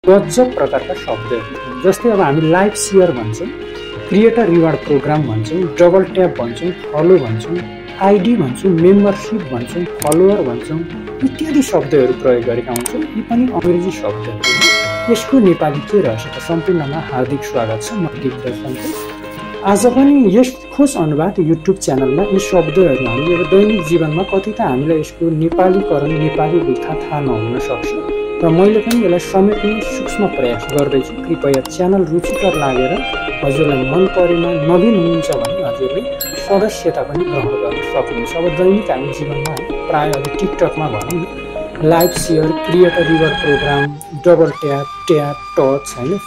गजब प्रकारका शब्दहरू। जस्तै अब हामी लाइभ सेयर भन्छौँ, क्रिएटर रिवार्ड प्रोग्राम भन्छौँ, डबल ट्याप भन्छौँ, फलो भन्छौँ, आइडी भन्छौँ, मेम्बरसिप भन्छौँ, फलोवर भन्छौँ, इत्यादि शब्दहरू प्रयोग गरेका हुन्छौँ। यी पनि अङ्ग्रेजी शब्दहरू। यसको नेपाली के रहेछ त? सम्पूर्णमा हार्दिक स्वागत छ। म दिग्दर्शनको आज पनि यस खोज अनुवाद युट्युब च्यानलमा यी शब्दहरू हामी अब दैनिक जीवनमा कति त हामीलाई यसको नेपालीकरण, नेपाली लेखा थाहा नहुन सक्छ र मैले पनि यसलाई समेट्ने सूक्ष्म प्रयास गर्दैछु। कृपया च्यानल रुचिकर लागेर हजुरलाई मन परेमा नवीन हुनुहुन्छ भने हजुरले सदस्यता पनि ग्रहण गर्न सक्नुहुन्छ। अब दैनिक हामी जीवनमा प्रायः अब टिकटकमा भनौँ live share, creator reward program, double tap, touch, होइन,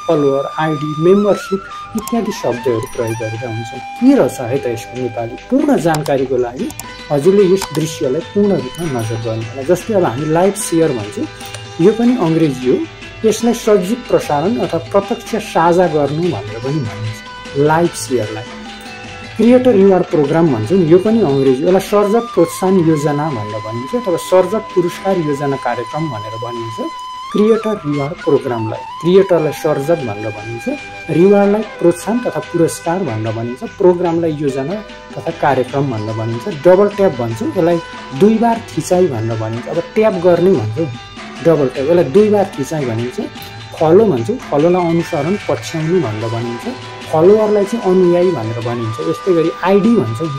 फलोवर, आइडी, मेम्बरसिप इत्यादि शब्दहरू प्रयोग गरेका हुन्छौँ। के रहेछ है त यसको नेपाली? पूर्ण जानकारीको लागि हजुरले यस दृश्यलाई पूर्ण रूपमा नजर गर्नुहोला। जस्तै अब हामी लाइभ सेयर भन्छौँ, यो पनि अङ्ग्रेजी हो। यसलाई सजीव प्रसारण अथवा प्रत्यक्ष साझा गर्नु भनेर पनि भनिन्छ लाइभ सेयरलाई। क्रिएटर रिवार्ड प्रोग्राम भन्छौँ, यो पनि अङ्ग्रेजी। यसलाई सर्जक प्रोत्साहन योजना भनेर भनिन्छ अथवा सर्जक पुरस्कार योजना कार्यक्रम भनेर भनिन्छ। क्रिएटर रिवार्ड प्रोग्रामलाई, क्रिएटरलाई सर्जक भनेर भनिन्छ, रिवार्डलाई प्रोत्साहन तथा पुरस्कार भनेर भनिन्छ, प्रोग्रामलाई योजना तथा कार्यक्रम भनेर भनिन्छ। डबल ट्याप भन्छौँ, यसलाई 2 बार थिचाइ भनेर भनिन्छ। अब ट्याप गर्ने भन्छौँ डबल ट्याप, यसलाई 2 बार थिचाइ भनिन्छ। फलो भन्छौँ, फलोलाई अनुसरण, पछ्याउनु भनेर भनिन्छ। फलोवरलाई चाहिँ अनुयायी भनेर भनिन्छ। यस्तै गरी आइडी भन्छौँ,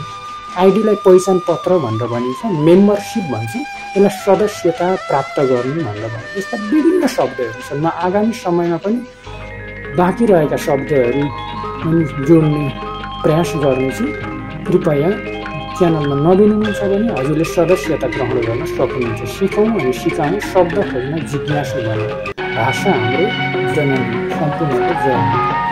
आइडीलाई पहिचान पत्र भनेर भनिन्छ। मेम्बरसिप भन्छौँ, यसलाई सदस्यता प्राप्त गर्नु भनेर भनिन्छ। यस्ता विभिन्न शब्दहरू छन्। म आगामी समयमा पनि बाँकी रहेका शब्दहरू पनि जोड्ने प्रयास गर्नेछु। कृपया च्यानलमा नवीन हुनुहुन्छ भने हजुरले सदस्यता ग्रहण गर्न सक्नुहुन्छ। सिकौँ अनि सिकाउँ, शब्द खोज्न जिज्ञासु बन्नु। भाषा हाम्रो जननी, सम्पूर्णको जय।